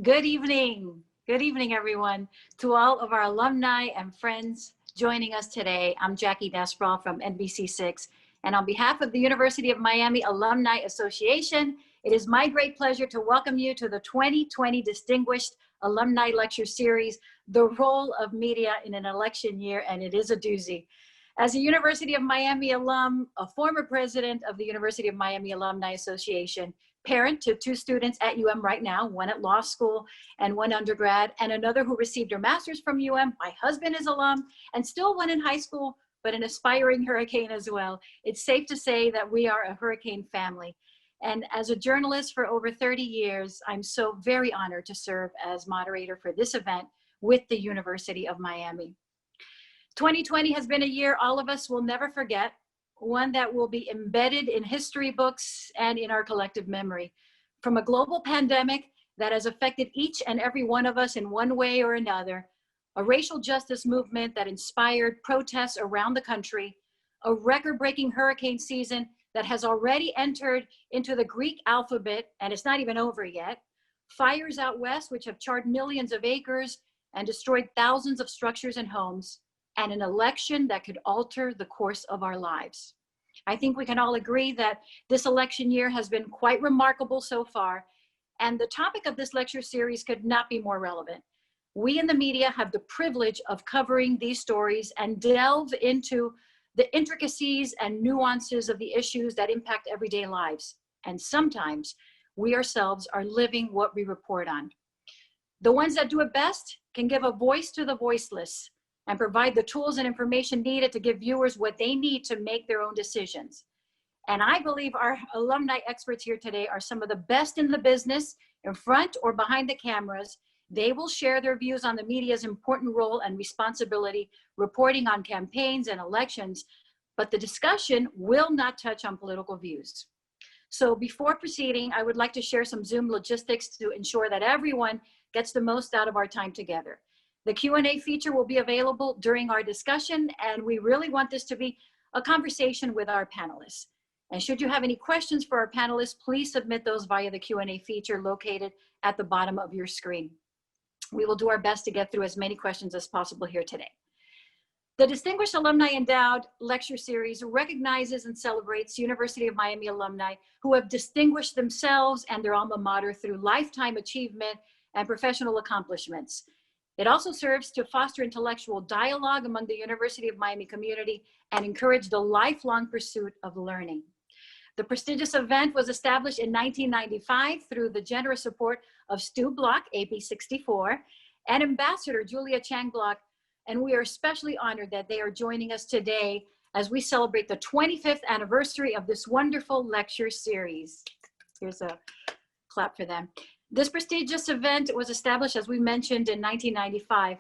Good evening. Good evening, everyone. To all of our alumni and friends joining us today, I'm Jackie Dasbraw from NBC6. And on behalf of the University of Miami Alumni Association, it is my great pleasure to welcome you to the 2020 Distinguished Alumni Lecture Series, The Role of Media in an Election Year, and it is a doozy. As a University of Miami alum, a former president of the University of Miami Alumni Association, parent to two students at right now, one at law school and one undergrad, and another who received her master's from My husband is alum and still one in high school, but an aspiring hurricane as well. It's safe to say that we are a hurricane family. And as a journalist for over 30 years, I'm so very honored to serve as moderator for this event with the University of Miami. 2020 has been a year all of us will never forget, one that will be embedded in history books and in our collective memory. From a global pandemic that has affected each and every one of us in one way or another, a racial justice movement that inspired protests around the country, a record-breaking hurricane season that has already entered into the Greek alphabet, and it's not even over yet, fires out west which have charred millions of acres and destroyed thousands of structures and homes, and an election that could alter the course of our lives. I think we can all agree that this election year has been quite remarkable so far, and the topic of this lecture series could not be more relevant. We in the media have the privilege of covering these stories and delve into the intricacies and nuances of the issues that impact everyday lives. And sometimes we ourselves are living what we report on. The ones that do it best can give a voice to the voiceless and provide the tools and information needed to give viewers what they need to make their own decisions. And I believe our alumni experts here today are some of the best in the business, in front or behind the cameras. They will share their views on the media's important role and responsibility, reporting on campaigns and elections, but the discussion will not touch on political views. So before proceeding, I would like to share some Zoom logistics to ensure that everyone gets the most out of our time together. The Q&A feature will be available during our discussion, and we really want this to be a conversation with our panelists. And should you have any questions for our panelists, please submit those via the Q&A feature located at the bottom of your screen. We will do our best to get through as many questions as possible here today. The Distinguished Alumni Endowed Lecture Series recognizes and celebrates University of Miami alumni who have distinguished themselves and their alma mater through lifetime achievement and professional accomplishments. It also serves to foster intellectual dialogue among the University of Miami community and encourage the lifelong pursuit of learning. The prestigious event was established in 1995 through the generous support of Stu Block, AB 64, and Ambassador Julia Chang Block, and we are especially honored that they are joining us today as we celebrate the 25th anniversary of this wonderful lecture series. Here's a clap for them. This prestigious event was established, as we mentioned, in 1995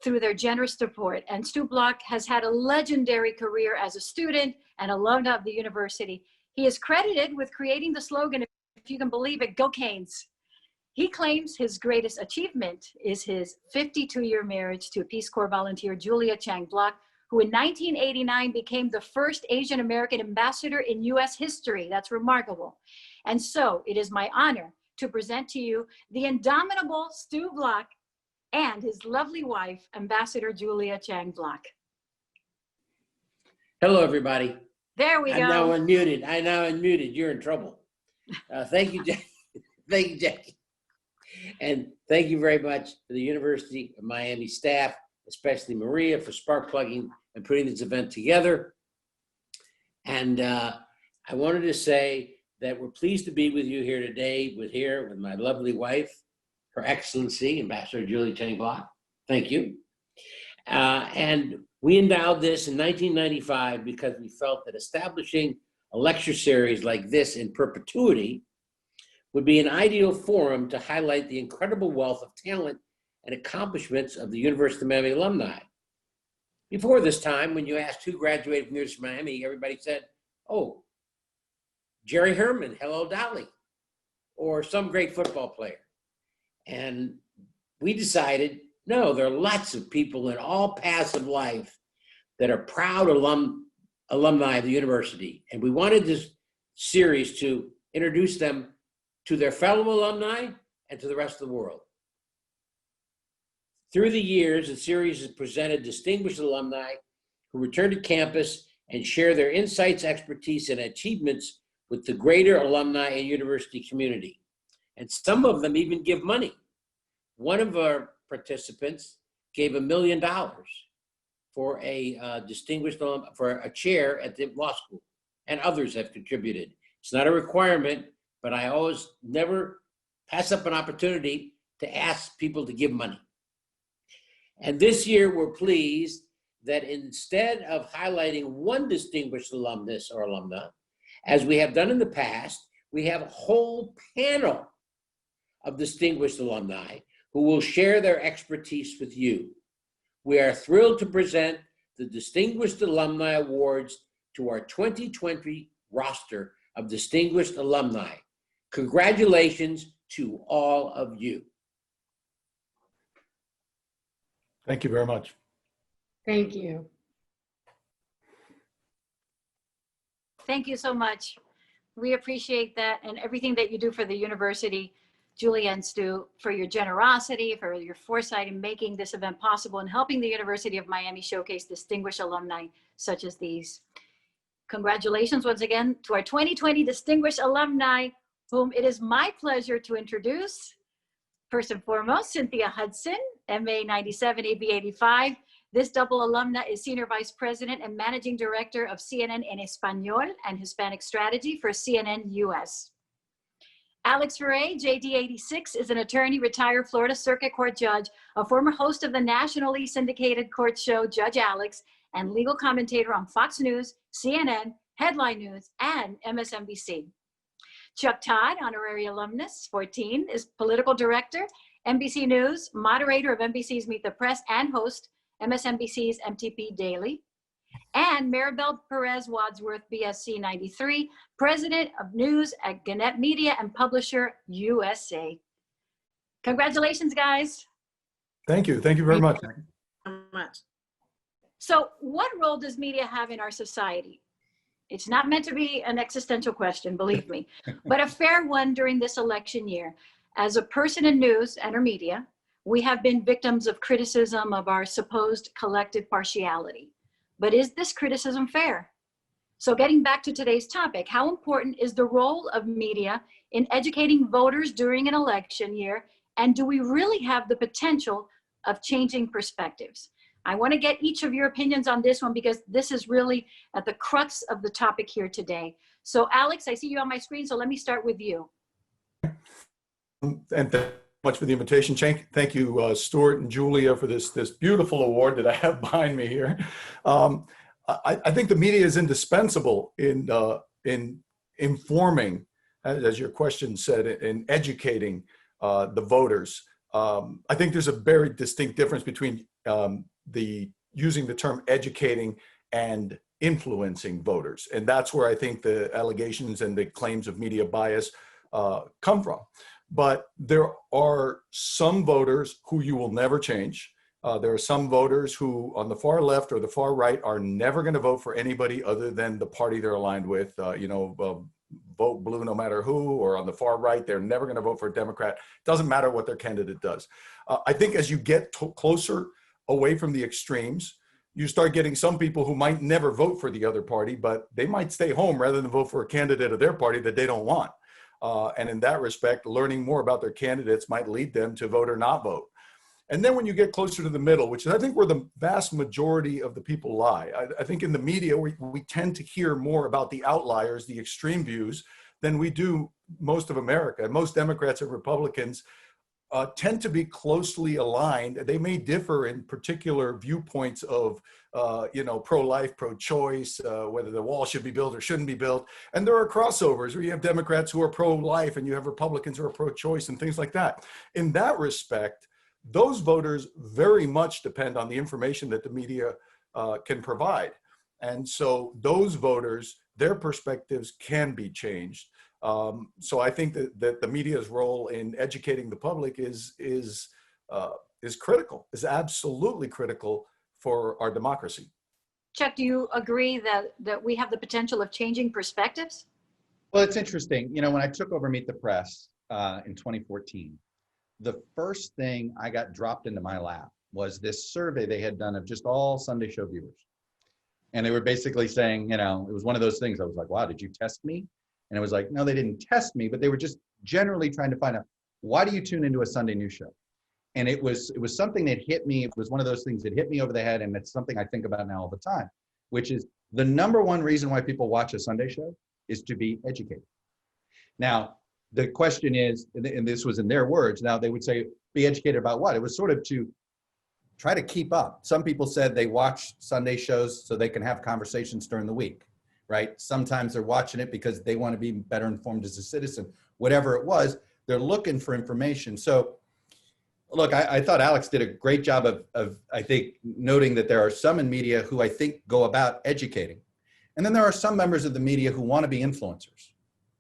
through their generous support. And Stu Block has had a legendary career as a student and alumna of the university. He is credited with creating the slogan, if you can believe it, "Go Canes." He claims his greatest achievement is his 52-year marriage to Peace Corps volunteer Julia Chang Block, who in 1989 became the first Asian American ambassador in US history. That's remarkable. And so it is my honor to present to you the indomitable Stu Block and his lovely wife, Ambassador Julia Chang Block. Hello, everybody. There we go. I'm now unmuted. You're in trouble. Thank you, Jackie. Thank you, Jackie. And thank you very much to the University of Miami staff, especially Maria, for spark plugging and putting this event together. And I wanted to say that we're pleased to be with you here today, with my lovely wife, Her Excellency, Ambassador Julia Chang Block. Thank you. And we endowed this in 1995 because we felt that establishing a lecture series like this in perpetuity would be an ideal forum to highlight the incredible wealth of talent and accomplishments of the University of Miami alumni. Before this time, when you asked who graduated from the University of Miami, everybody said, oh, Jerry Herman, hello Dolly, or some great football player. And we decided, no, there are lots of people in all paths of life that are proud alumni of the university. And we wanted this series to introduce them to their fellow alumni and to the rest of the world. Through the years, the series has presented distinguished alumni who return to campus and share their insights, expertise, and achievements with the greater alumni and university community. And some of them even give money. One of our participants gave $1 million for a distinguished for a chair at the law school, and others have contributed. It's not a requirement, but I always never pass up an opportunity to ask people to give money. And this year, we're pleased that instead of highlighting one distinguished alumnus or alumna, as we have done in the past, we have a whole panel of distinguished alumni who will share their expertise with you. We are thrilled to present the Distinguished Alumni Awards to our 2020 roster of distinguished alumni. Congratulations to all of you. Thank you very much. Thank you. Thank you so much. We appreciate that and everything that you do for the university, Julia and Stu, for your generosity, for your foresight in making this event possible and helping the University of Miami showcase distinguished alumni such as these. Congratulations once again to our 2020 distinguished alumni, whom it is my pleasure to introduce. First and foremost, Cynthia Hudson, MA 97, AB 85. This double alumna is Senior Vice President and Managing Director of CNN en Español and Hispanic Strategy for CNN US. Alex Ferre, JD 86, is an attorney, retired Florida Circuit Court judge, a former host of the nationally syndicated court show Judge Alex, and legal commentator on Fox News, CNN, Headline News, and MSNBC. Chuck Todd, honorary alumnus, 14, is political director, NBC News, moderator of NBC's Meet the Press, and host MSNBC's MTP Daily. And Maribel Perez Wadsworth, BSc 93, president of news at Gannett Media and publisher USA. Congratulations, guys. Thank you. Thank you very much. So what role does media have in our society? It's not meant to be an existential question, believe me, but a fair one during this election year. As a person in news and or media, we have been victims of criticism of our supposed collective partiality. But is this criticism fair? So getting back to today's topic, how important is the role of media in educating voters during an election year? And do we really have the potential of changing perspectives? I want to get each of your opinions on this one because this is really at the crux of the topic here today. So Alex, I see you on my screen, so let me start with you. And thank you much for the invitation. Thank you, Stuart and Julia, for this beautiful award that I have behind me here. I think the media is indispensable in informing, as your question said, in educating the voters. I think there's a very distinct difference between using the term educating and influencing voters. And that's where I think the allegations and the claims of media bias come from. But there are some voters who you will never change. There are some voters who on the far left or the far right are never going to vote for anybody other than the party they're aligned with. Vote blue no matter who, or on the far right, they're never going to vote for a Democrat. Doesn't matter what their candidate does. I think as you get closer away from the extremes, you start getting some people who might never vote for the other party, but they might stay home rather than vote for a candidate of their party that they don't want. And in that respect, learning more about their candidates might lead them to vote or not vote. And then when you get closer to the middle, which is I think where the vast majority of the people lie, I think in the media, we tend to hear more about the outliers, the extreme views, than we do most of America. Most Democrats and Republicans tend to be closely aligned. They may differ in particular viewpoints of, pro-life, pro-choice, whether the wall should be built or shouldn't be built. And there are crossovers where you have Democrats who are pro-life and you have Republicans who are pro-choice and things like that. In that respect, those voters very much depend on the information that the media can provide. And so those voters, their perspectives can be changed. So I think that the media's role in educating the public is critical, is absolutely critical for our democracy. Chuck, do you agree that we have the potential of changing perspectives? Well, it's interesting. When I took over Meet the Press in 2014, the first thing I got dropped into my lap was this survey they had done of just all Sunday show viewers. And they were basically saying, you know, it was one of those things. I was like, wow, did you test me? And it was like, no, they didn't test me, but they were just generally trying to find out, why do you tune into a Sunday news show? And it was something that hit me. It was one of those things that hit me over the head. And it's something I think about now all the time, which is the number one reason why people watch a Sunday show is to be educated. Now, the question is, and this was in their words, now they would say, be educated about what? It was sort of to try to keep up. Some people said they watch Sunday shows so they can have conversations during the week, right? Sometimes they're watching it because they want to be better informed as a citizen. Whatever it was, they're looking for information. So look, I thought Alex did a great job of, I think, noting that there are some in media who I think go about educating. And then there are some members of the media who want to be influencers.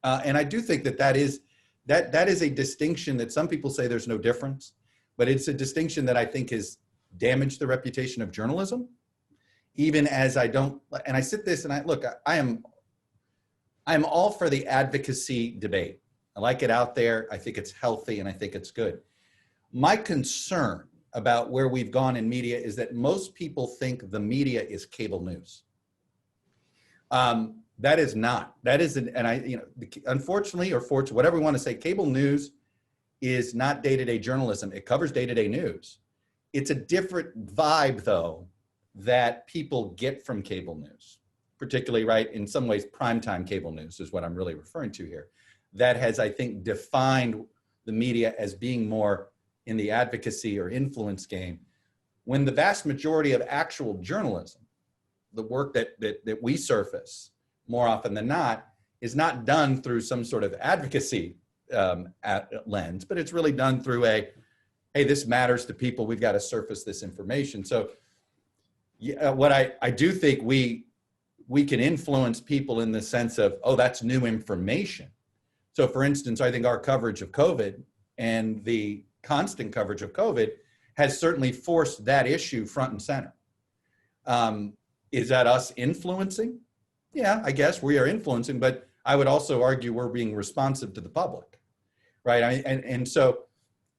And I do think that is a distinction that some people say there's no difference, but it's a distinction that I think has damaged the reputation of journalism, even as I don't, and I sit this and I am all for the advocacy debate. I like it out there. I think it's healthy and I think it's good. My concern about where we've gone in media is that most people think the media is cable news. That is not. That isn't, and unfortunately or fortunately, whatever we want to say, cable news is not day-to-day journalism. It covers day-to-day news. It's a different vibe, though, that people get from cable news, particularly, right, in some ways, primetime cable news is what I'm really referring to here. That has, I think, defined the media as being more in the advocacy or influence game, when the vast majority of actual journalism, the work that we surface more often than not, is not done through some sort of advocacy lens, but it's really done through hey, this matters to people, we've got to surface this information. So what I do think we can influence people in the sense of, oh, that's new information. So for instance, I think our coverage of COVID and the constant coverage of COVID has certainly forced that issue front and center. Is that us influencing? Yeah, I guess we are influencing, but I would also argue we're being responsive to the public, right? And so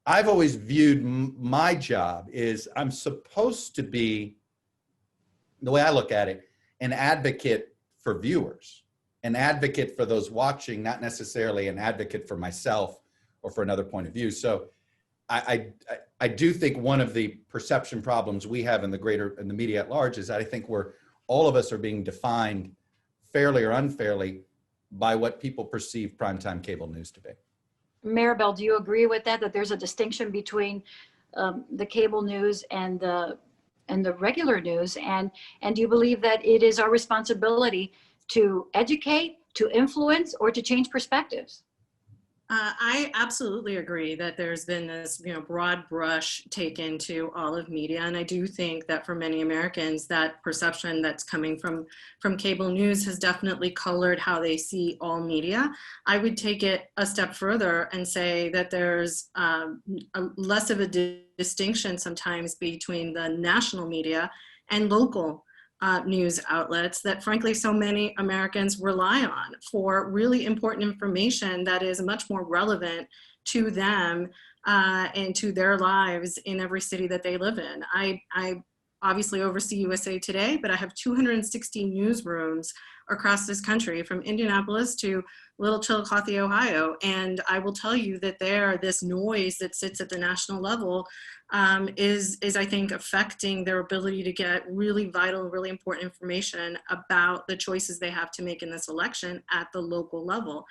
I've always viewed my job is I'm supposed to be, the way I look at it, an advocate for viewers, an advocate for those watching, not necessarily an advocate for myself or for another point of view. So I do think one of the perception problems we have in the media at large is that I think all of us are being defined fairly or unfairly by what people perceive primetime cable news to be. Maribel, do you agree with that there's a distinction between the cable news and the regular news? And do you believe that it is our responsibility to educate, to influence, or to change perspectives? I absolutely agree that there's been this, broad brush taken to all of media. And I do think that for many Americans, that perception that's coming from cable news has definitely colored how they see all media. I would take it a step further and say that there's less of a distinction sometimes between the national media and local news outlets that frankly so many Americans rely on for really important information that is much more relevant to them and to their lives in every city that they live in. I obviously oversee USA Today, but I have 260 newsrooms across this country, from Indianapolis to Little Chillicothe, Ohio. And I will tell you that this noise that sits at the national level is I think affecting their ability to get really vital, really important information about the choices they have to make in this election at the local level,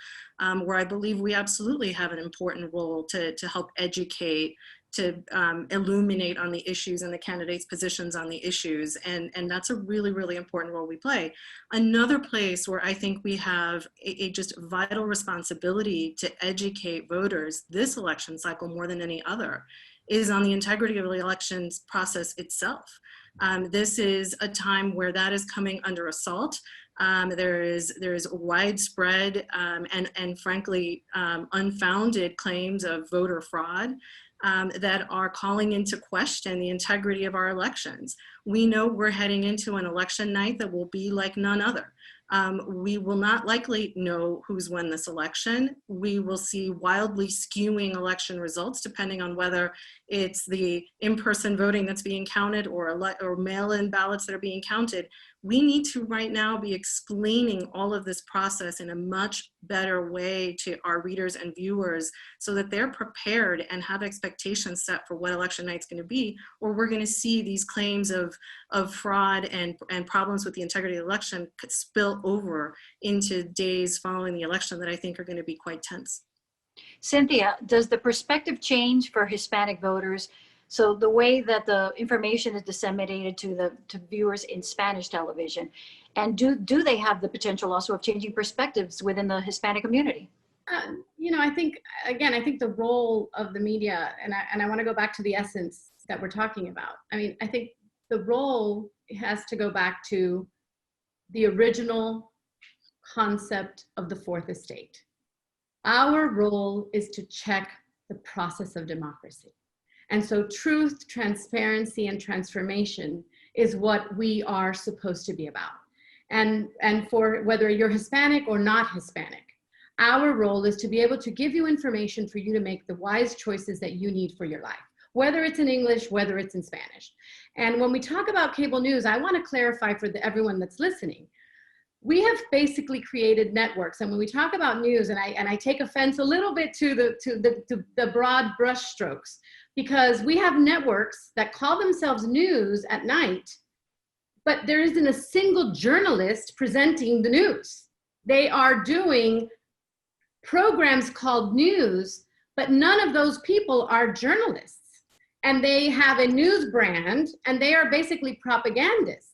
where I believe we absolutely have an important role to help educate, to illuminate on the issues and the candidates' positions on the issues. And that's a really, really important role we play. Another place where I think we have a just vital responsibility to educate voters this election cycle more than any other is on the integrity of the elections process itself. This is a time where that is coming under assault. There is widespread and frankly unfounded claims of voter fraud that are calling into question the integrity of our elections. We know we're heading into an election night that will be like none other. We will not likely know who's won this election. We will see wildly skewing election results depending on whether it's the in-person voting that's being counted or mail-in ballots that are being counted. We need to right now be explaining all of this process in a much better way to our readers and viewers so that they're prepared and have expectations set for what election night's going to be, or we're going to see these claims of fraud and problems with the integrity of the election could spill over into days following the election that I think are going to be quite tense. Cynthia, does the perspective change for Hispanic voters? So the way that the information is disseminated to viewers in Spanish television, and do they have the potential also of changing perspectives within the Hispanic community? I think, again, I think the role of the media, and I want to go back to the essence that we're talking about. I mean, I think the role has to go back to the original concept of the Fourth Estate. Our role is to check the process of democracy. And so truth, transparency, and transformation is what we are supposed to be about. And for whether you're Hispanic or not Hispanic, our role is to be able to give you information for you to make the wise choices that you need for your life, whether it's in English, whether it's in Spanish. And when we talk about cable news, I want to clarify for everyone that's listening. We have basically created networks, and when we talk about news, and I take offense a little bit to the broad brush strokes, because we have networks that call themselves news at night, but there isn't a single journalist presenting the news. They are doing programs called news, but none of those people are journalists. And they have a news brand, and they are basically propagandists.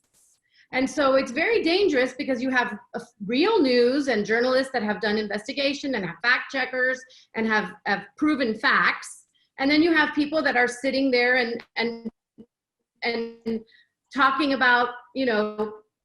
And so it's very dangerous because you have real news and journalists that have done investigation and have fact checkers and have proven facts. And then you have people that are sitting there and talking about,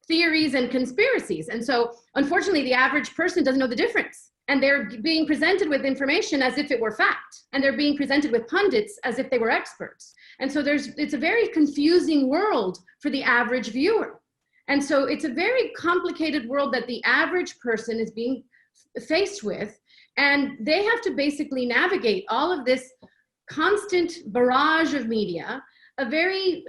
theories and conspiracies. And so unfortunately, the average person doesn't know the difference. And they're being presented with information as if it were fact. And they're being presented with pundits as if they were experts. And so it's a very confusing world for the average viewer. And so it's a very complicated world that the average person is being faced with. And they have to basically navigate all of this constant barrage of media, a very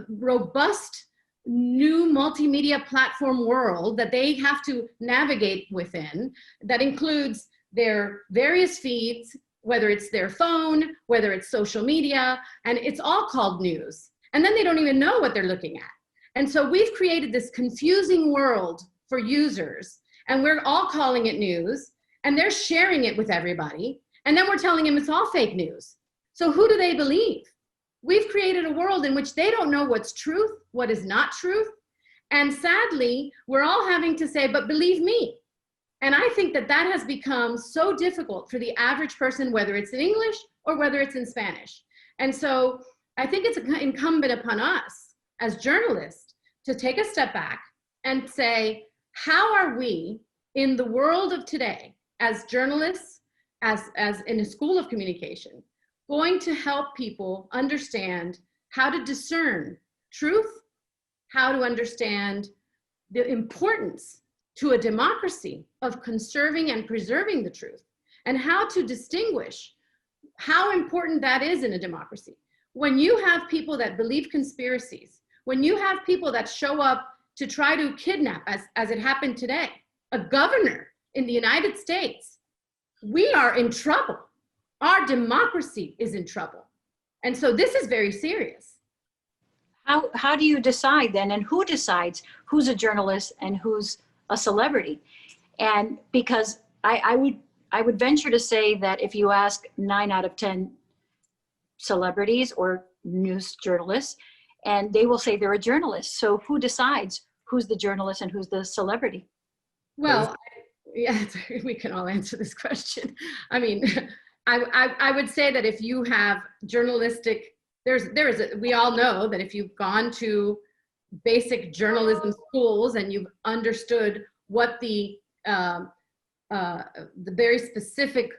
robust new multimedia platform world that they have to navigate within, that includes their various feeds, whether it's their phone, whether it's social media, and it's all called news. And then they don't even know what they're looking at. And so we've created this confusing world for users, and we're all calling it news, and they're sharing it with everybody, and then we're telling them it's all fake news. So who do they believe? We've created a world in which they don't know what's truth, what is not truth. And sadly, we're all having to say, but believe me. And I think that has become so difficult for the average person, whether it's in English or whether it's in Spanish. And so I think it's incumbent upon us as journalists to take a step back and say, how are we in the world of today as journalists, as in a school of communication, going to help people understand how to discern truth, how to understand the importance to a democracy of conserving and preserving the truth, and how to distinguish how important that is in a democracy. When you have people that believe conspiracies, when you have people that show up to try to kidnap, as it happened today, a governor in the United States, we are in trouble. Our democracy is in trouble. And so this is very serious. How do you decide then, and who decides who's a journalist and who's a celebrity? And because I would venture to say that if you ask 9 out of 10 celebrities or news journalists, and they will say they're a journalist. So who decides who's the journalist and who's the celebrity? Well, yeah, we can all answer this question. I mean, I would say that if you have journalistic, we all know that if you've gone to basic journalism schools and you've understood what the very specific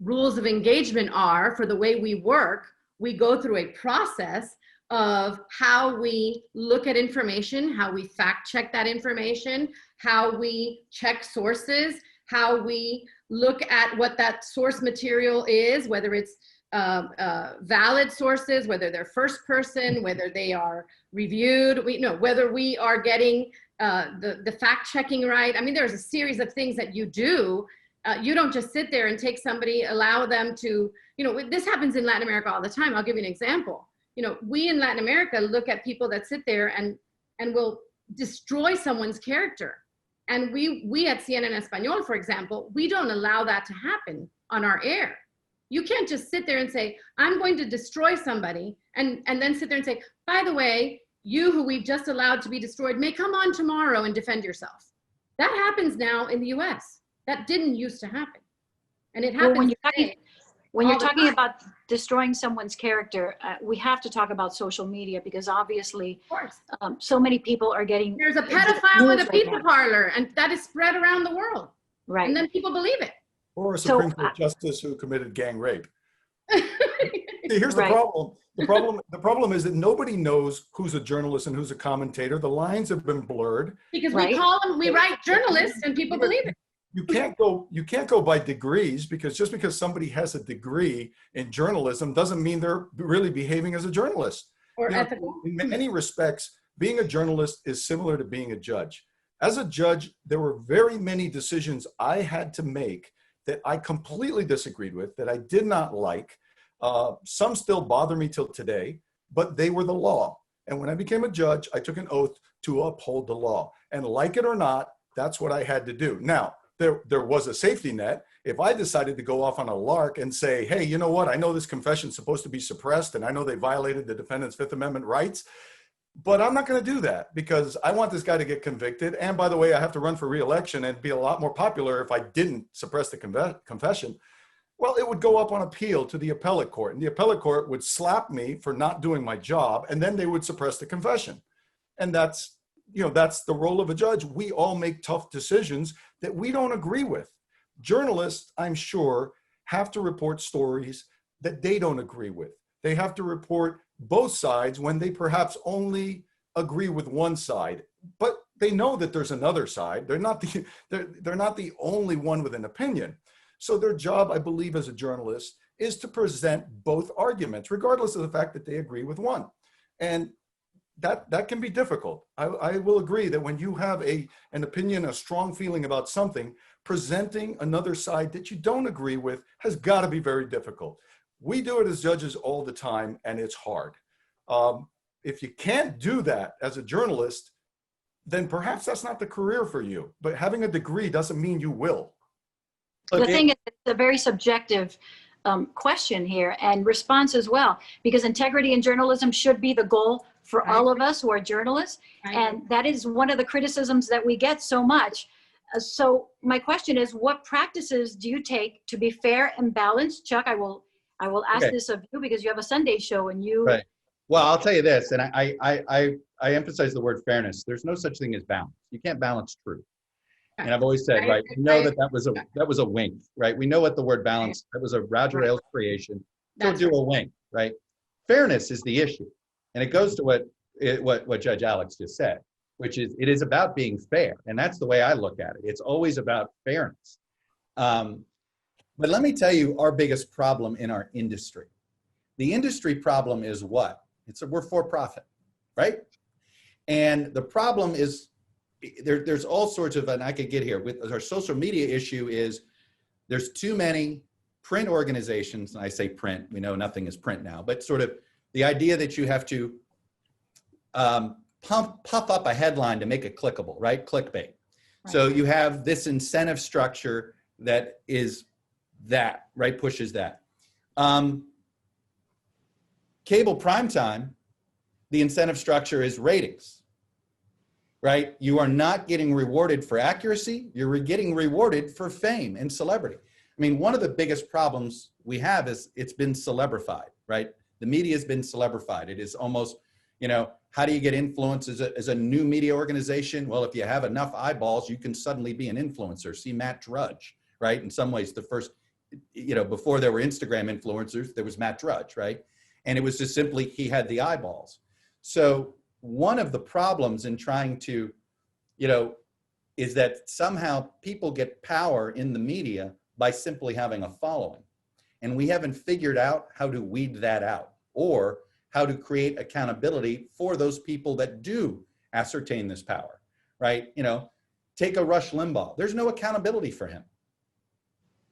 rules of engagement are for the way we work, we go through a process of how we look at information, how we fact check that information, how we check sources, how we look at what that source material is, whether it's valid sources, whether they're first person, whether they are reviewed, whether we are getting the fact checking right. I mean, there's a series of things that you do. You don't just sit there and take somebody, allow them to, this happens in Latin America all the time. I'll give you an example. We in Latin America look at people that sit there and will destroy someone's character. And we at CNN Español, for example, we don't allow that to happen on our air. You can't just sit there and say, I'm going to destroy somebody, and then sit there and say, by the way, you who we've just allowed to be destroyed may come on tomorrow and defend yourself. That happens now in the US. That didn't used to happen. And it happens when you're talking about destroying someone's character, we have to talk about social media, because obviously so many people are getting. There's a pedophile with a pizza parlor, and that is spread around the world. Right. And then people believe it. Or a Supreme Court justice who committed gang rape. See, here's the problem. The problem is that nobody knows who's a journalist and who's a commentator. The lines have been blurred. Because we write journalists and people believe it. You can't go by degrees, because just because somebody has a degree in journalism doesn't mean they're really behaving as a journalist. Or ethical. In many respects, being a journalist is similar to being a judge. As a judge, there were very many decisions I had to make that I completely disagreed with, that I did not like. Some still bother me till today, but they were the law. And when I became a judge, I took an oath to uphold the law. And like it or not, that's what I had to do. Now, there was a safety net. If I decided to go off on a lark and say, hey, you know what? I know this confession is supposed to be suppressed, and I know they violated the defendant's Fifth Amendment rights, but I'm not going to do that because I want this guy to get convicted. And by the way, I have to run for re-election and be a lot more popular if I didn't suppress the confession. Well, it would go up on appeal to the appellate court, and the appellate court would slap me for not doing my job, and then they would suppress the confession. And that's the role of a judge. We all make tough decisions that we don't agree with. Journalists, I'm sure, have to report stories that they don't agree with. They have to report both sides when they perhaps only agree with one side, but they know that there's another side. They're not the only one with an opinion. So their job, I believe, as a journalist is to present both arguments, regardless of the fact that they agree with one. And that can be difficult. I will agree that when you have an opinion, a strong feeling about something, presenting another side that you don't agree with has got to be very difficult. We do it as judges all the time, and it's hard. If you can't do that as a journalist, then perhaps that's not the career for you. But having a degree doesn't mean you will. The thing is, it's a very subjective question here, and response as well, because integrity in journalism should be the goal for all of us who are journalists. And that is one of the criticisms that we get so much. So my question is, what practices do you take to be fair and balanced? Chuck, I will ask this of you, because you have a Sunday show and you. Right. Well, I'll tell you this, and I emphasize the word fairness. There's no such thing as balance. You can't balance truth. And I've always said, right, we know that was a wink, right? We know what the word balance, that was a Roger Ailes creation. Don't do a wink, right? Fairness is the issue. And it goes to what Judge Alex just said, which is it is about being fair. And that's the way I look at it. It's always about fairness. But let me tell you our biggest problem in our industry. The industry problem is what? We're for profit, right? And the problem is there's all sorts of, and I could get here, with our social media issue is there's too many print organizations, and I say print, we know nothing is print now, but sort of the idea that you have to puff up a headline to make it clickable, right? Clickbait. Right. So you have this incentive structure that is that, right? Pushes that. Cable primetime, the incentive structure is ratings, right? You are not getting rewarded for accuracy. You're getting rewarded for fame and celebrity. I mean, one of the biggest problems we have is it's been celebrified, right? The media has been celebrified. It is almost, how do you get influence as a new media organization? Well, if you have enough eyeballs, you can suddenly be an influencer. See Matt Drudge, right? In some ways, the first, before there were Instagram influencers, there was Matt Drudge, right? And it was just simply, he had the eyeballs. So one of the problems in trying to, is that somehow people get power in the media by simply having a following. And we haven't figured out how to weed that out, or how to create accountability for those people that do ascertain this power, right? Take a Rush Limbaugh. There's no accountability for him,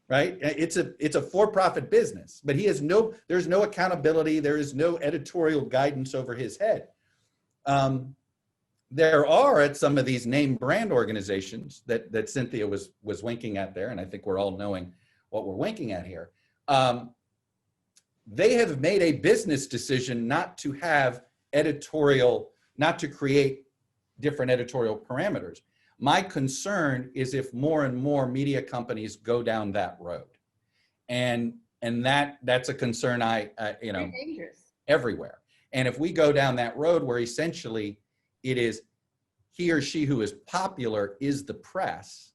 right? It's a for-profit business, but there's no accountability. There is no editorial guidance over his head. There are at some of these name brand organizations that Cynthia was winking at there, and I think we're all knowing what we're winking at here. They have made a business decision not to have not to create different editorial parameters. My concern is if more and more media companies go down that road, and that's a concern Very dangerous. everywhere. And if we go down that road where essentially it is he or she who is popular is the press,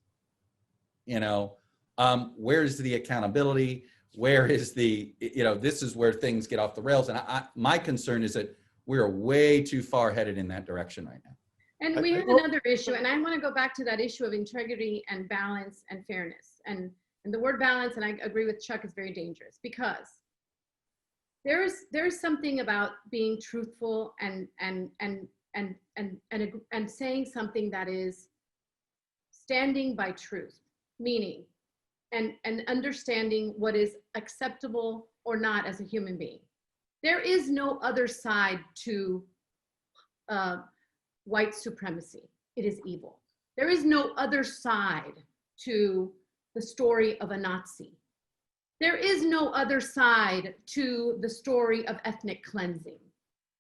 where's the accountability? Where is this is where things get off the rails. And my concern is that we're way too far headed in that direction right now. And we have another issue, and I want to go back to that issue of integrity and balance and fairness. And the word balance, and I agree with Chuck, is very dangerous, because there's something about being truthful and saying something that is standing by truth, meaning and understanding what is acceptable or not as a human being. There is no other side to white supremacy. It is evil. There is no other side to the story of a Nazi. There is no other side to the story of ethnic cleansing.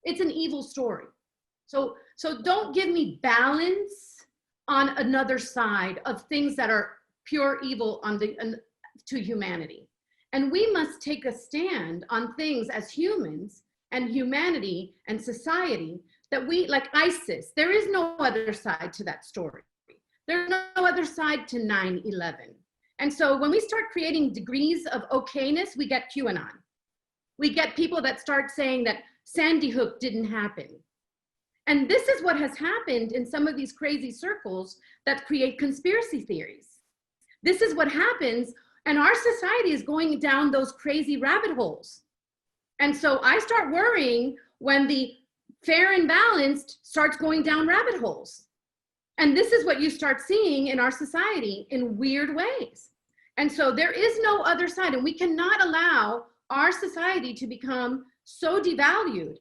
It's an evil story. So don't give me balance on another side of things that are pure evil to humanity. And we must take a stand on things as humans and humanity and society that we, like ISIS, there is no other side to that story. There's no other side to 9/11. And so when we start creating degrees of okayness, we get QAnon. We get people that start saying that Sandy Hook didn't happen. And this is what has happened in some of these crazy circles that create conspiracy theories. This is what happens, and our society is going down those crazy rabbit holes. And so I start worrying when the fair and balanced starts going down rabbit holes. And this is what you start seeing in our society in weird ways. And so there is no other side, and we cannot allow our society to become so devalued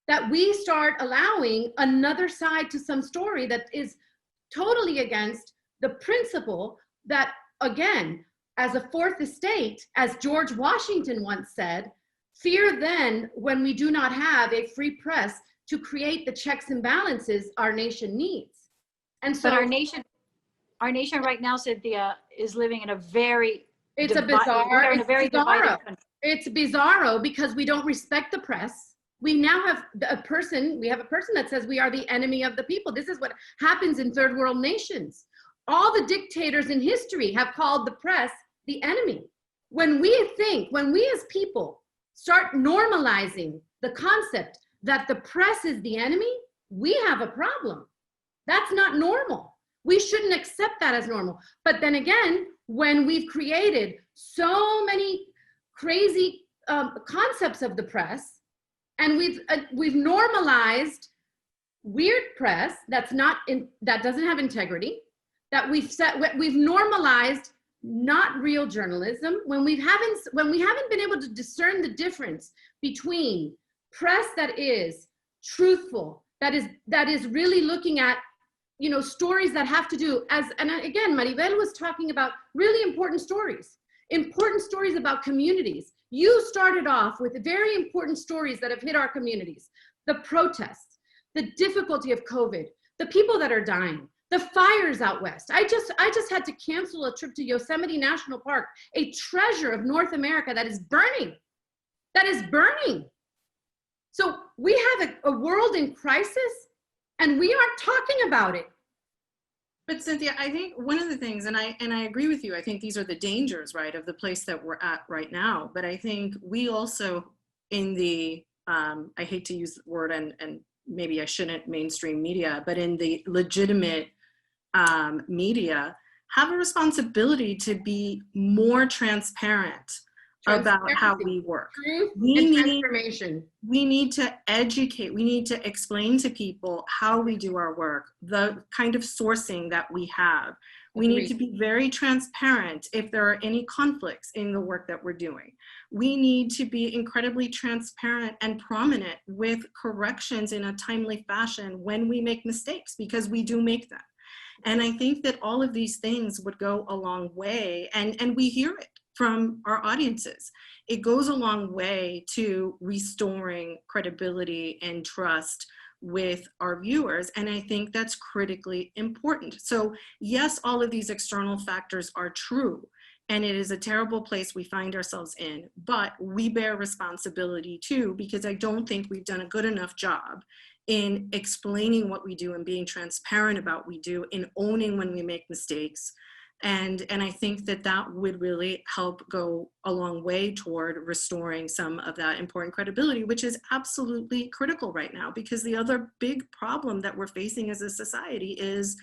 that we start allowing another side to some story that is totally against the principle that, again, as a fourth estate, as George Washington once said, fear then when we do not have a free press to create the checks and balances our nation needs. And so But our nation right now, Cynthia, is living in a very it's divided country. It's bizarro because we don't respect the press. We now have a person that says we are the enemy of the people. This is what happens in third world nations. All the dictators in history have called the press the enemy. When we as people start normalizing the concept that the press is the enemy, we have a problem. That's not normal. We shouldn't accept that as normal. But then again, when we've created so many crazy concepts of the press, and we've normalized weird press that doesn't have integrity, that we've normalized not real journalism, when we haven't been able to discern the difference between press that is truthful, that is really looking at stories that have to do and again, Maribel was talking about really important stories about communities. You started off with very important stories that have hit our communities: the protests, the difficulty of COVID, the people that are dying, the fires out west. I just had to cancel a trip to Yosemite National Park, a treasure of North America that is burning. So we have a world in crisis, and we aren't talking about it. But Cynthia, I think one of the things, and I agree with you, I think these are the dangers, right, of the place that we're at right now. But I think we also, in the I hate to use the word, and maybe I shouldn't, mainstream media, but in the legitimate media, have a responsibility to be more transparent about how we work. Truth We and need, transformation. we need to educate, we need to explain to people how we do our work, the kind of sourcing that we have. We need to be very transparent if there are any conflicts in the work that we're doing. We need to be incredibly transparent and prominent with corrections in a timely fashion when we make mistakes, because we do make them. And I think that all of these things would go a long way, and we hear it from our audiences. It goes a long way to restoring credibility and trust with our viewers. And I think that's critically important. So yes, all of these external factors are true, and it is a terrible place we find ourselves in, but we bear responsibility too, because I don't think we've done a good enough job in explaining what we do and being transparent about what we do, in owning when we make mistakes. And I think that that would really help go a long way toward restoring some of that important credibility, which is absolutely critical right now, because the other big problem that we're facing as a society is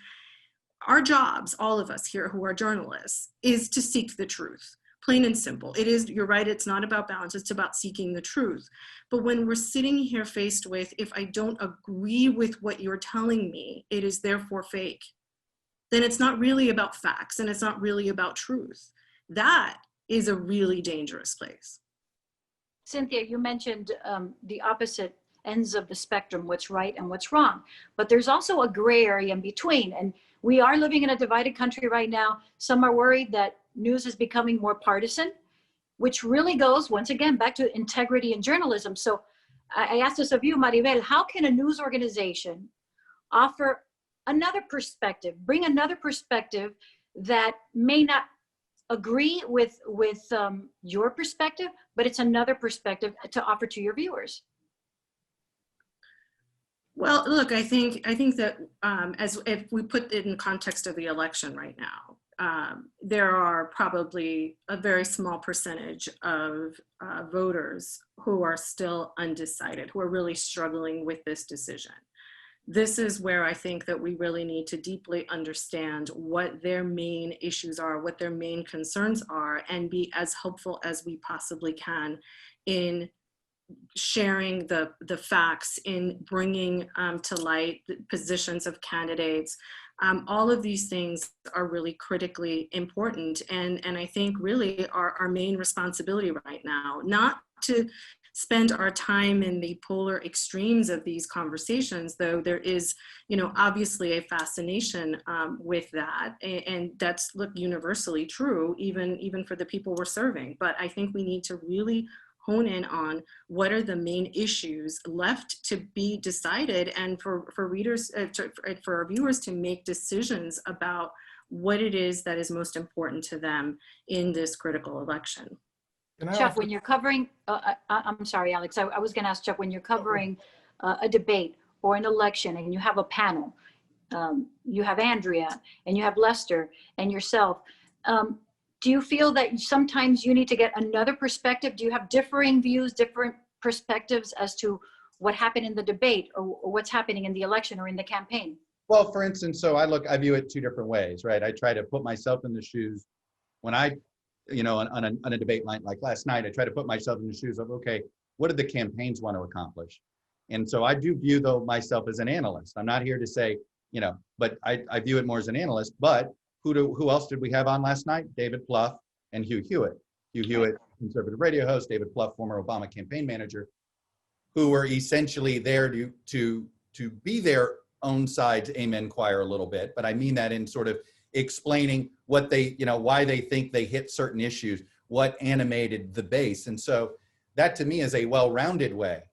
our jobs, all of us here who are journalists, is to seek the truth. Plain and simple. It is, you're right, it's not about balance, it's about seeking the truth. But when we're sitting here faced with, if I don't agree with what you're telling me, it is therefore fake, then it's not really about facts and it's not really about truth. That is a really dangerous place. Cynthia, you mentioned the opposite ends of the spectrum, what's right and what's wrong. But there's also a gray area in between. And we are living in a divided country right now. Some are worried that news is becoming more partisan, which really goes, once again, back to integrity in journalism. So I asked this of you, Maribel, how can a news organization offer another perspective, bring another perspective that may not agree with your perspective, but it's another perspective to offer to your viewers? Well, look, I think that as if we put it in the context of the election right now, there are probably a very small percentage of voters who are still undecided, who are really struggling with this decision. This is where I think that we really need to deeply understand what their main issues are, what their main concerns are, and be as helpful as we possibly can in sharing the facts, in bringing to light the positions of candidates. All of these things are really critically important, and I think really our main responsibility right now, not to spend our time in the polar extremes of these conversations, though there is, obviously a fascination with that, and that's universally true, even for the people we're serving. But I think we need to really hone in on what are the main issues left to be decided, and for readers, for our viewers to make decisions about what it is that is most important to them in this critical election. Chuck, when you're covering, I'm sorry, Alex, I was going to ask Chuck, when you're covering a debate or an election and you have a panel, you have Andrea and you have Lester and yourself, do you feel that sometimes you need to get another perspective? Do you have differing views, different perspectives as to what happened in the debate or what's happening in the election or in the campaign? Well, for instance, so I view it two different ways, right? I try to put myself in the shoes when on a debate night like last night, I try to put myself in the shoes of, okay, what do the campaigns want to accomplish? And so I do view myself as an analyst. I'm not here to say, but I view it more as an analyst. But who else did we have on last night? David Plouffe and Hugh Hewitt. Hugh Hewitt, conservative radio host, David Plouffe, former Obama campaign manager, who were essentially there to be their own side's amen choir a little bit. But I mean that in sort of explaining what they, why they think they hit certain issues, what animated the base. And so that to me is a well-rounded way.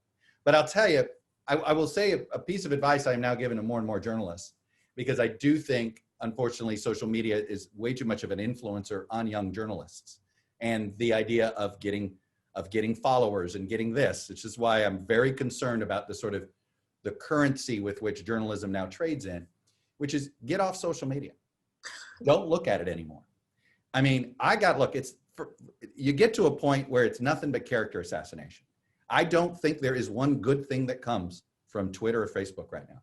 But I'll tell you, I will say a piece of advice I'm now giving to more and more journalists, because I do think, unfortunately, social media is way too much of an influencer on young journalists. And the idea of getting followers and getting this, which is why I'm very concerned about the sort of the currency with which journalism now trades in, which is get off social media. Don't look at it anymore. I mean, you get to a point where it's nothing but character assassination. I don't think there is one good thing that comes from Twitter or Facebook right now.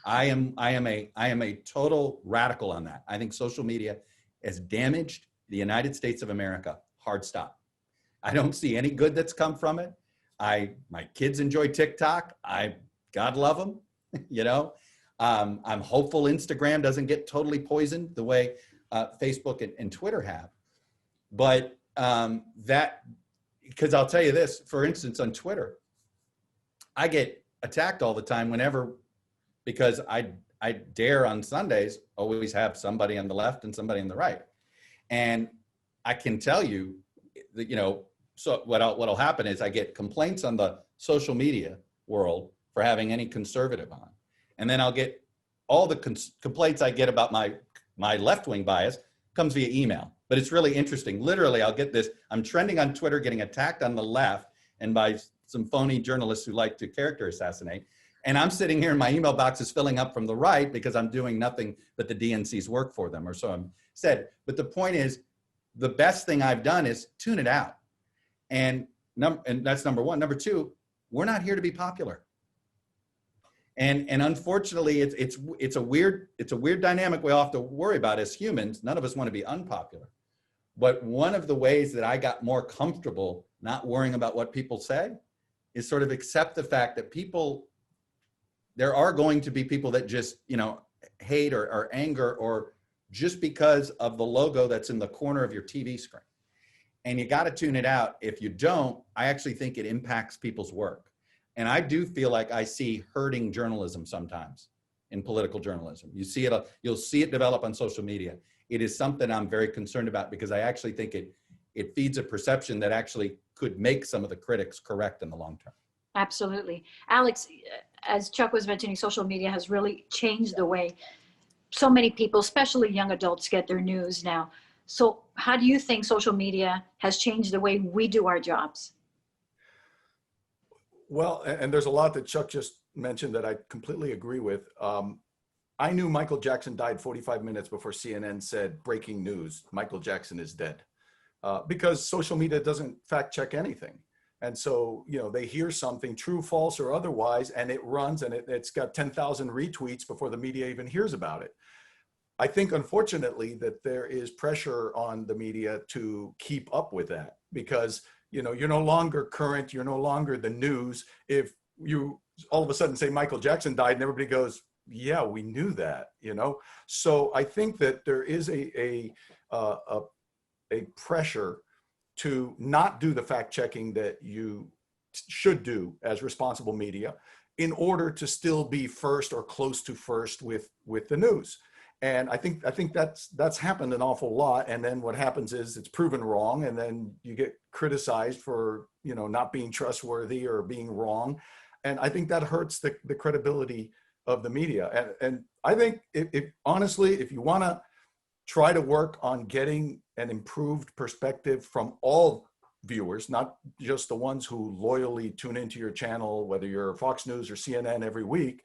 I am a total radical on that. I think social media has damaged the United States of America. Hard stop. I don't see any good that's come from it. My kids enjoy TikTok. God love them. You know, I'm hopeful Instagram doesn't get totally poisoned the way Facebook and Twitter have. But because I'll tell you this, for instance, on Twitter, I get attacked all the time because I dare on Sundays always have somebody on the left and somebody on the right. And I can tell you that, you know, so what'll happen is I get complaints on the social media world for having any conservative on. And then I'll get all the complaints I get about my left-wing bias comes via email. But it's really interesting. Literally, I'll get this. I'm trending on Twitter, getting attacked on the left and by some phony journalists who like to character assassinate. And I'm sitting here and my email box is filling up from the right because I'm doing nothing but the DNC's work for them, or so I'm said. But the point is, the best thing I've done is tune it out. And that's number one. Number two, we're not here to be popular. And unfortunately, it's a weird dynamic we all have to worry about as humans. None of us want to be unpopular. But one of the ways that I got more comfortable not worrying about what people say is sort of accept the fact that there are going to be people that just, you know, hate or anger or just because of the logo that's in the corner of your TV screen. And you got to tune it out. If you don't, I actually think it impacts people's work. And I do feel like I see hurting journalism sometimes in political journalism. You'll see it develop on social media. It is something I'm very concerned about because I actually think it feeds a perception that actually could make some of the critics correct in the long term. Absolutely. Alex, as Chuck was mentioning, social media has really changed the way so many people, especially young adults, get their news now. So how do you think social media has changed the way we do our jobs? Well, and there's a lot that Chuck just mentioned that I completely agree with. I knew Michael Jackson died 45 minutes before CNN said, breaking news, Michael Jackson is dead. Because social media doesn't fact check anything. And so, you know, they hear something, true, false, or otherwise, and it runs and it's got 10,000 retweets before the media even hears about it. I think, unfortunately, that there is pressure on the media to keep up with that because, you know, you're no longer current, you're no longer the news. If you all of a sudden say Michael Jackson died and everybody goes, yeah, we knew that, you know? So I think that there is a pressure to not do the fact checking that you should do as responsible media in order to still be first or close to first with the news. And I think that's happened an awful lot. And then what happens is it's proven wrong, and then you get criticized for, you know, not being trustworthy or being wrong. And I think that hurts the credibility of the media. And I think if honestly, if you want to try to work on getting an improved perspective from all viewers, not just the ones who loyally tune into your channel, whether you're Fox News or CNN every week,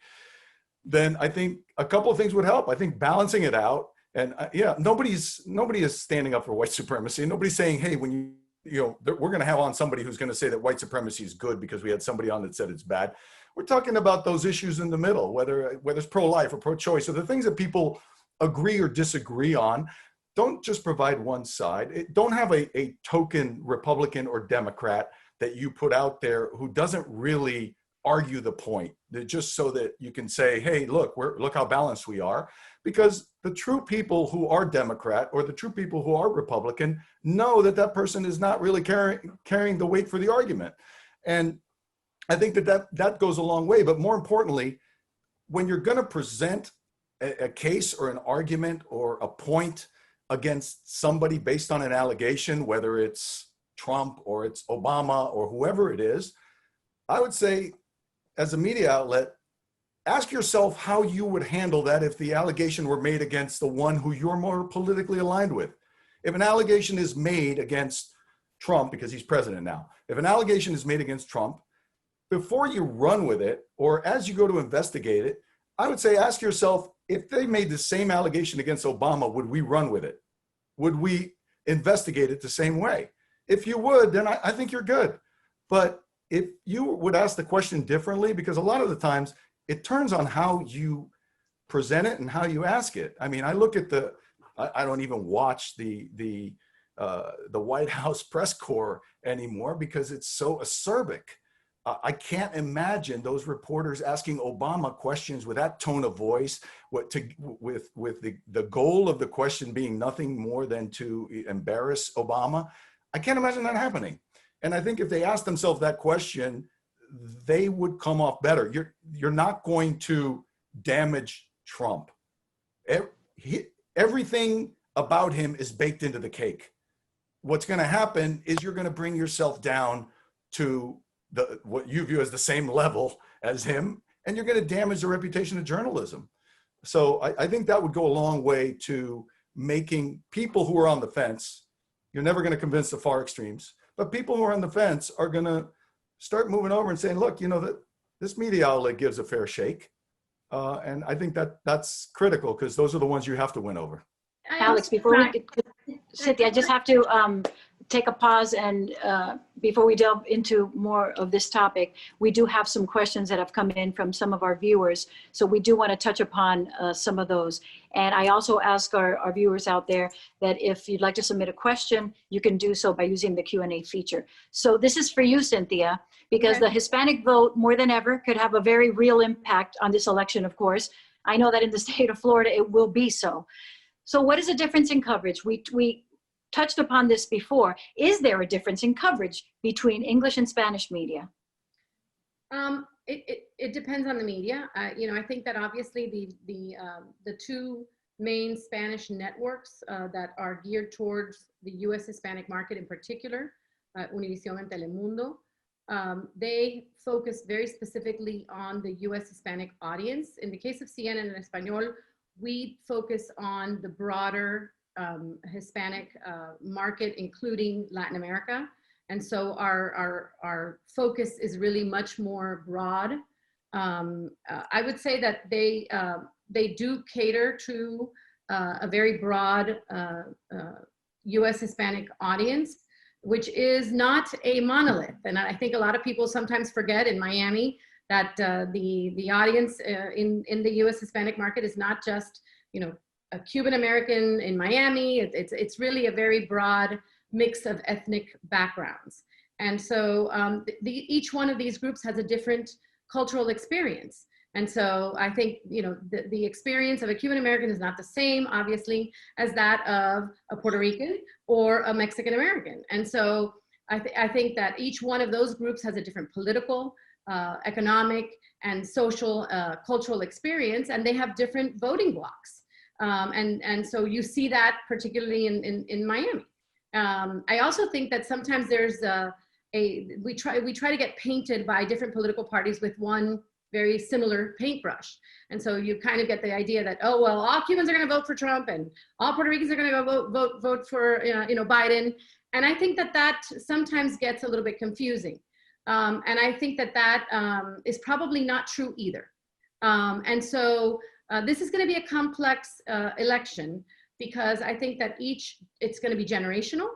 then I think a couple of things would help. I think balancing it out, and yeah, nobody is standing up for white supremacy. Nobody's saying, hey, when you know, we're going to have on somebody who's going to say that white supremacy is good because we had somebody on that said it's bad. We're talking about those issues in the middle, whether it's pro-life or pro-choice, or the things that people agree or disagree on. Don't just provide one side. Don't have a token Republican or Democrat that you put out there who doesn't really argue the point, just so that you can say, hey, look how balanced we are. Because the true people who are Democrat or the true people who are Republican know that person is not really carrying the weight for the argument. And I think that goes a long way. But more importantly, when you're going to present a case or an argument or a point against somebody based on an allegation, whether it's Trump or it's Obama or whoever it is, I would say, as a media outlet, ask yourself how you would handle that if the allegation were made against the one who you're more politically aligned with. If an allegation is made against Trump, because he's president now, if an allegation is made against Trump, before you run with it, or as you go to investigate it, I would say ask yourself, if they made the same allegation against Obama, would we run with it? Would we investigate it the same way? If you would, then I think you're good. But if you would ask the question differently, because a lot of the times it turns on how you present it and how you ask it. I mean, I look at I don't even watch the White House press corps anymore because it's so acerbic. I can't imagine those reporters asking Obama questions with that tone of voice, with the goal of the question being nothing more than to embarrass Obama. I can't imagine that happening. And I think if they asked themselves that question, they would come off better. You're not going to damage Trump. Everything about him is baked into the cake. What's going to happen is you're going to bring yourself down to what you view as the same level as him, and you're going to damage the reputation of journalism. So I think that would go a long way to making people who are on the fence. You're never going to convince the far extremes, but people who are on the fence are going to start moving over and saying, look, that this media outlet gives a fair shake. And I think that's critical because those are the ones you have to win over. Alex, before we Cynthia, I just have to take a pause and before we delve into more of this topic, we do have some questions that have come in from some of our viewers. So we do want to touch upon some of those. And I also ask our viewers out there that if you'd like to submit a question, you can do so by using the Q&A feature. So this is for you, Cynthia, because the Hispanic vote more than ever could have a very real impact on this election, of course. I know that in the state of Florida, it will be so. So what is the difference in coverage? We touched upon this before. Is there a difference in coverage between English and Spanish media? It depends on the media. I think that obviously the two main Spanish networks that are geared towards the U.S. Hispanic market in particular, Univision and Telemundo, they focus very specifically on the U.S. Hispanic audience. In the case of CNN en Español, we focus on the broader Hispanic market, including Latin America. And so our focus is really much more broad. I would say that they do cater to a very broad U.S. Hispanic audience, which is not a monolith. And I think a lot of people sometimes forget in Miami that the audience in the U.S. Hispanic market is not just, a Cuban American in Miami. It's really a very broad mix of ethnic backgrounds. And so each one of these groups has a different cultural experience. And so I think, the experience of a Cuban American is not the same, obviously, as that of a Puerto Rican or a Mexican American. And so I think that each one of those groups has a different political, economic, and social, cultural experience, and they have different voting blocks. And so you see that particularly in Miami. I also think that sometimes there's we try to get painted by different political parties with one very similar paintbrush. And so you kind of get the idea that, oh, well, all Cubans are going to vote for Trump and all Puerto Ricans are going to go vote for, Biden. And I think that sometimes gets a little bit confusing. And I think that is probably not true either. And so this is going to be a complex election because I think that it's going to be generational.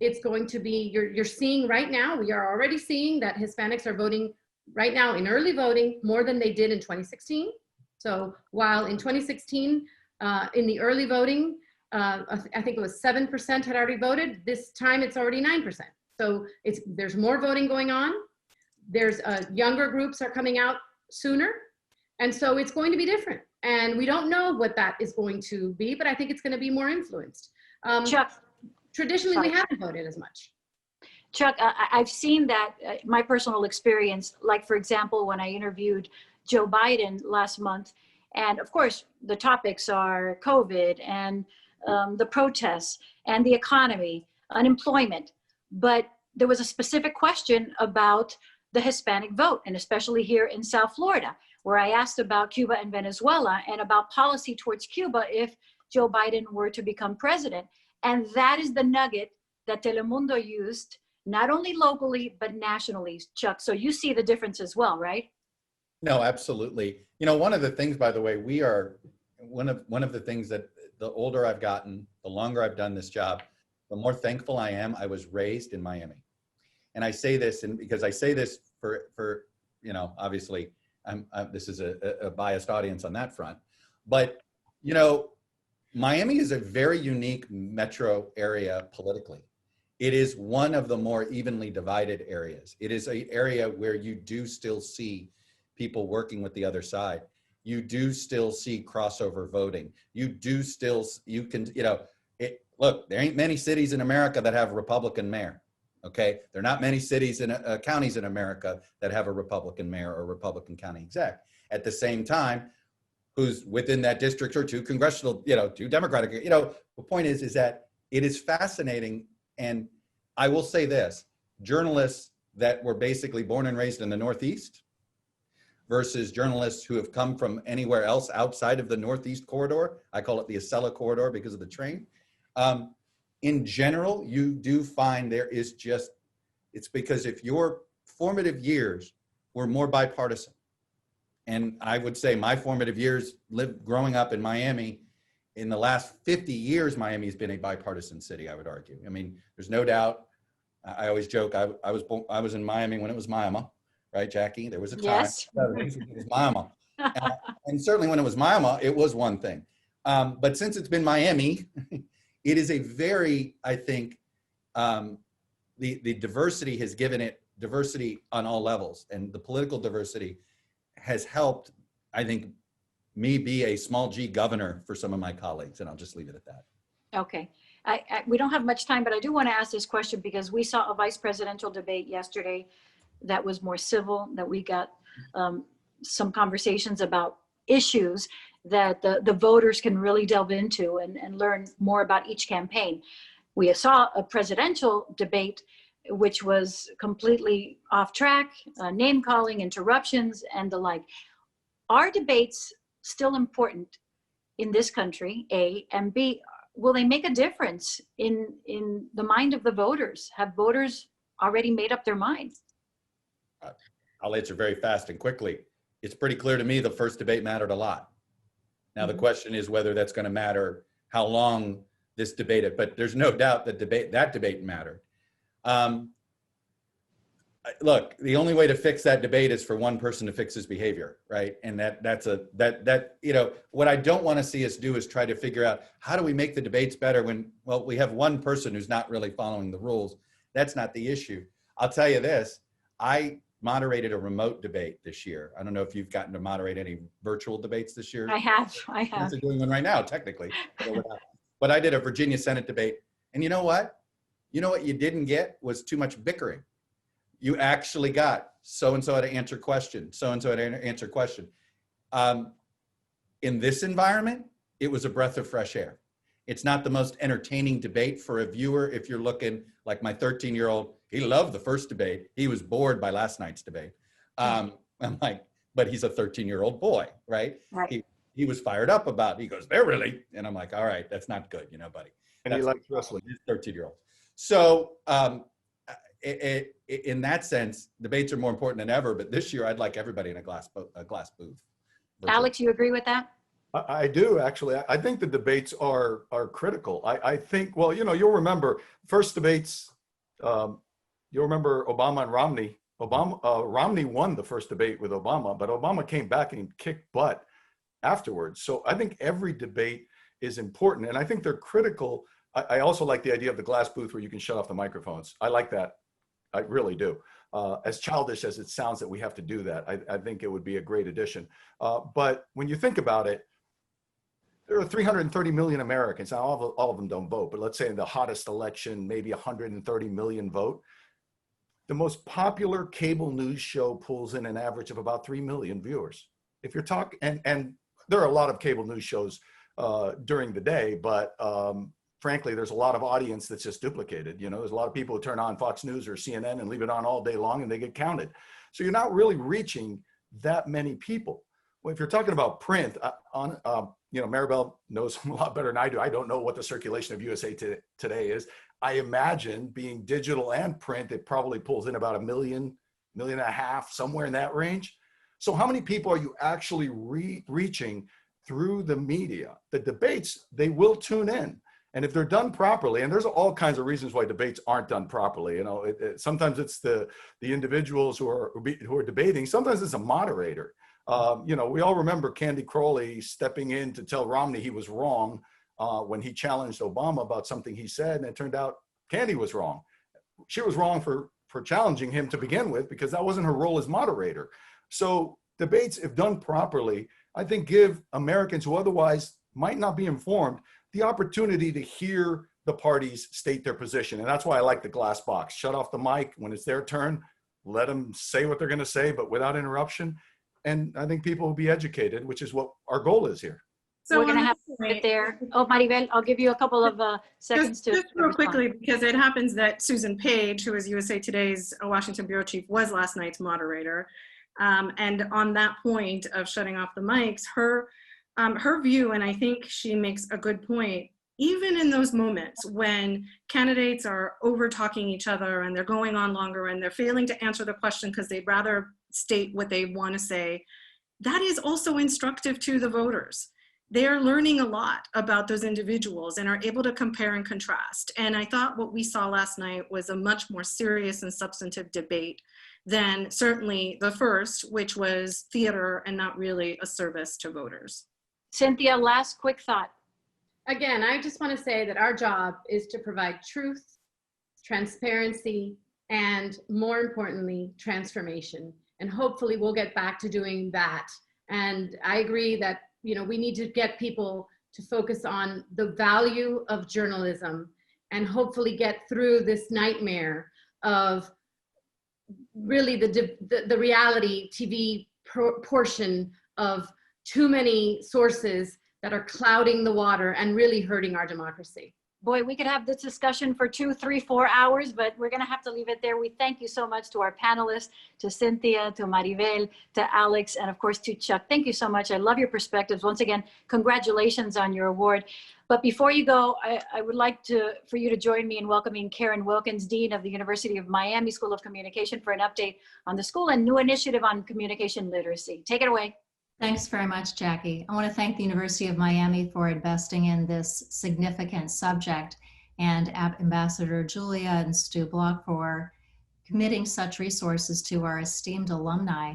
It's going to be, you're seeing right now, we are already seeing that Hispanics are voting right now in early voting more than they did in 2016. So while in 2016, in the early voting, I think it was 7% had already voted, this time it's already 9%. So there's more voting going on. There's younger groups are coming out sooner. And so it's going to be different. And we don't know what that is going to be, but I think it's going to be more influenced. Chuck. Traditionally, we haven't voted as much. Chuck, I've seen that, my personal experience, like, for example, when I interviewed Joe Biden last month, and of course, the topics are COVID and the protests and the economy, unemployment. But there was a specific question about the Hispanic vote, and especially here in South Florida, where I asked about Cuba and Venezuela and about policy towards Cuba if Joe Biden were to become president. And that is the nugget that Telemundo used, not only locally, but nationally, Chuck. So you see the difference as well, right? No, absolutely. One of the things, by the way, one of the things that the older I've gotten, the longer I've done this job, the more thankful I am I was raised in Miami. and I say this, and because I say this for you know, obviously, this is a biased audience on that front, but you know, Miami is a very unique metro area politically. It is one of the more evenly divided areas. It is an area where you do still see people working with the other side. You do still see crossover voting. You do still, you can, you know, look, there ain't many cities in America that have a Republican mayor, okay? There are not many cities in counties in America that have a Republican mayor or Republican county exec. At the same time, who's within that district or two congressional, you know, two Democratic, you know, the point is that it is fascinating. And I will say this, journalists that were basically born and raised in the Northeast versus journalists who have come from anywhere else outside of the Northeast corridor. I call it the Acela corridor because of the train. In general, you do find there is just, it's because if your formative years were more bipartisan, and I would say my formative years growing up in Miami, in the last 50 years, Miami has been a bipartisan city, I would argue. I mean, there's no doubt. I always joke, I was in Miami when it was Miami, right, Jackie? There was a time. Yes. It was Miami. And certainly when it was Miami, it was one thing. But since it's been Miami, it is a very, I think, the diversity has given it diversity on all levels. And the political diversity has helped, I think, me be a small g governor for some of my colleagues. And I'll just leave it at that. Okay. We don't have much time, but I do want to ask this question because we saw a vice presidential debate yesterday that was more civil, that we got some conversations about issues that the voters can really delve into and learn more about each campaign. We saw a presidential debate which was completely off track, name calling, interruptions, and the like. Are debates still important in this country, A, and B, will they make a difference in the mind of the voters? Have voters already made up their minds? I'll answer very fast and quickly. It's pretty clear to me the first debate mattered a lot. Now the question is whether that's going to matter, how long this debate, but there's no doubt that that debate mattered. Look, the only way to fix that debate is for one person to fix his behavior, right? And that's you know, what I don't want to see us do is try to figure out how do we make the debates better when, well, we have one person who's not really following the rules. That's not the issue. I'll tell you this, I moderated a remote debate this year. I don't know if you've gotten to moderate any virtual debates this year. I have. You're doing one right now, technically. But I did a Virginia Senate debate. And you know what? You know what you didn't get was too much bickering. You actually got so-and-so to answer question, so-and-so to answer question. In this environment, it was a breath of fresh air. It's not the most entertaining debate for a viewer. If you're looking like my 13-year-old, he loved the first debate. He was bored by last night's debate. I'm like, but he's a 13-year-old boy, right? Right. He was fired up about it. He goes, they're really, and I'm like, all right, that's not good, you know, buddy. And he likes wrestling. He's 13-year-old. So in that sense, debates are more important than ever, but this year I'd like everybody in a glass booth. Alex, you agree with that? I do, actually. I think the debates are critical. I think, well, you know, you'll remember first debates, you'll remember Obama and Romney. Romney won the first debate with Obama, but Obama came back and kicked butt afterwards. So I think every debate is important, and I think they're critical. I also like the idea of the glass booth where you can shut off the microphones. I like that. I really do. As childish as it sounds that we have to do that, I think it would be a great addition. But when you think about it, there are 330 million Americans. Now, all of them don't vote, but let's say in the hottest election, maybe 130 million vote. The most popular cable news show pulls in an average of about 3 million viewers. If you're talking, and there are a lot of cable news shows during the day, but frankly, there's a lot of audience that's just duplicated. You know, there's a lot of people who turn on Fox News or CNN and leave it on all day long and they get counted. So you're not really reaching that many people. Well, if you're talking about print, you know, Maribel knows a lot better than I do. I don't know what the circulation of USA Today is. I imagine being digital and print, it probably pulls in about 1 million, 1.5 million, somewhere in that range. So how many people are you actually reaching through the media? The debates, they will tune in. And if they're done properly, and there's all kinds of reasons why debates aren't done properly. You know, sometimes it's the individuals who are debating. Sometimes it's a moderator. You know, we all remember Candy Crowley stepping in to tell Romney he was wrong when he challenged Obama about something he said, and it turned out Candy was wrong. She was wrong for challenging him to begin with, because that wasn't her role as moderator. So debates, if done properly, I think give Americans who otherwise might not be informed the opportunity to hear the parties state their position. And that's why I like the glass box. Shut off the mic when it's their turn, let them say what they're going to say, but without interruption. And I think people will be educated, which is what our goal is here. So we're going to have to put it there. Oh, Maribel, I'll give you a couple of seconds just real quickly, because it happens that Susan Page, who is USA Today's Washington bureau chief, was last night's moderator. And on that point of shutting off the mics, her view, and I think she makes a good point, even in those moments when candidates are over talking each other and they're going on longer and they're failing to answer the question because they'd rather state what they want to say, that is also instructive to the voters. They're learning a lot about those individuals and are able to compare and contrast. And I thought what we saw last night was a much more serious and substantive debate than certainly the first, which was theater and not really a service to voters. Cynthia, last quick thought. Again, I just want to say that our job is to provide truth, transparency, and more importantly, transformation. And hopefully we'll get back to doing that. And I agree that, you know, we need to get people to focus on the value of journalism and hopefully get through this nightmare of really the reality TV portion of too many sources that are clouding the water and really hurting our democracy. Boy, we could have this discussion for 2, 3, 4 hours, but we're going to have to leave it there. We thank you so much to our panelists, to Cynthia, to Maribel, to Alex, and of course to Chuck. Thank you so much. I love your perspectives. Once again, congratulations on your award. But before you go, I would like for you to join me in welcoming Karen Wilkins, Dean of the University of Miami School of Communication, for an update on the school and new initiative on communication literacy. Take it away. Thanks very much, Jackie. I want to thank the University of Miami for investing in this significant subject, and Ambassador Julia and Stu Block for committing such resources to our esteemed alumni.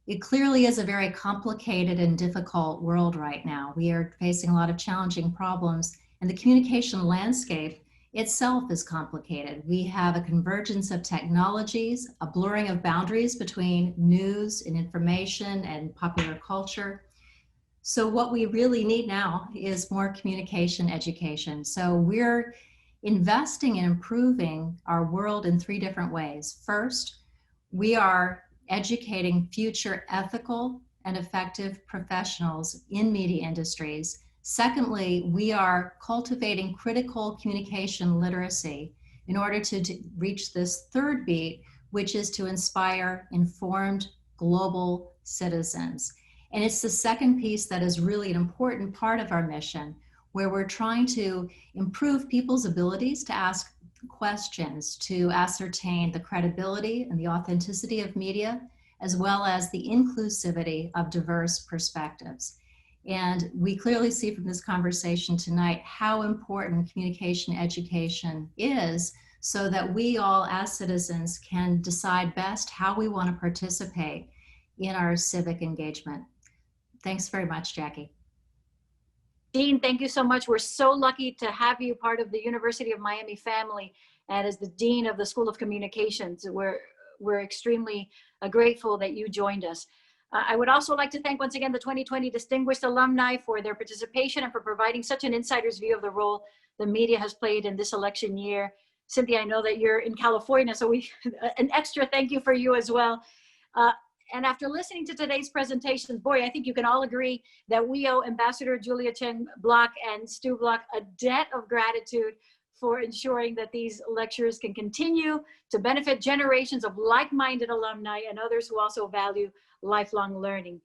It clearly is a very complicated and difficult world right now. We are facing a lot of challenging problems, and the communication landscape itself is complicated. We have a convergence of technologies, a blurring of boundaries between news and information and popular culture. So what we really need now is more communication education. So we're investing in improving our world in 3 different ways. First, we are educating future ethical and effective professionals in media industries. Secondly, we are cultivating critical communication literacy in order to reach this third beat, which is to inspire informed global citizens. And it's the second piece that is really an important part of our mission, where we're trying to improve people's abilities to ask questions, to ascertain the credibility and the authenticity of media, as well as the inclusivity of diverse perspectives. And we clearly see from this conversation tonight how important communication education is, so that we all as citizens can decide best how we want to participate in our civic engagement. Thanks very much, Jackie. Dean, thank you so much. We're so lucky to have you part of the University of Miami family, and as the Dean of the School of Communications, we're extremely grateful that you joined us. I would also like to thank once again the 2020 Distinguished Alumni for their participation and for providing such an insider's view of the role the media has played in this election year. Cynthia, I know that you're in California, so an extra thank you for you as well. And after listening to today's presentations, boy, I think you can all agree that we owe Ambassador Julia Chen Block and Stu Block a debt of gratitude for ensuring that these lectures can continue to benefit generations of like-minded alumni and others who also value lifelong learning.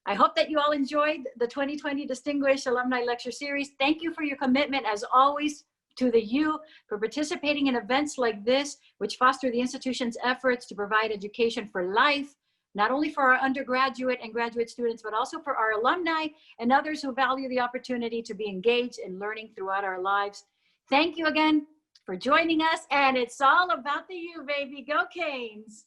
I hope that you all enjoyed the 2020 Distinguished Alumni Lecture Series. Thank you for your commitment, as always, to the U, for participating in events like this, which foster the institution's efforts to provide education for life, not only for our undergraduate and graduate students, but also for our alumni and others who value the opportunity to be engaged in learning throughout our lives. Thank you again for joining us, and it's all about the U, baby. Go Canes.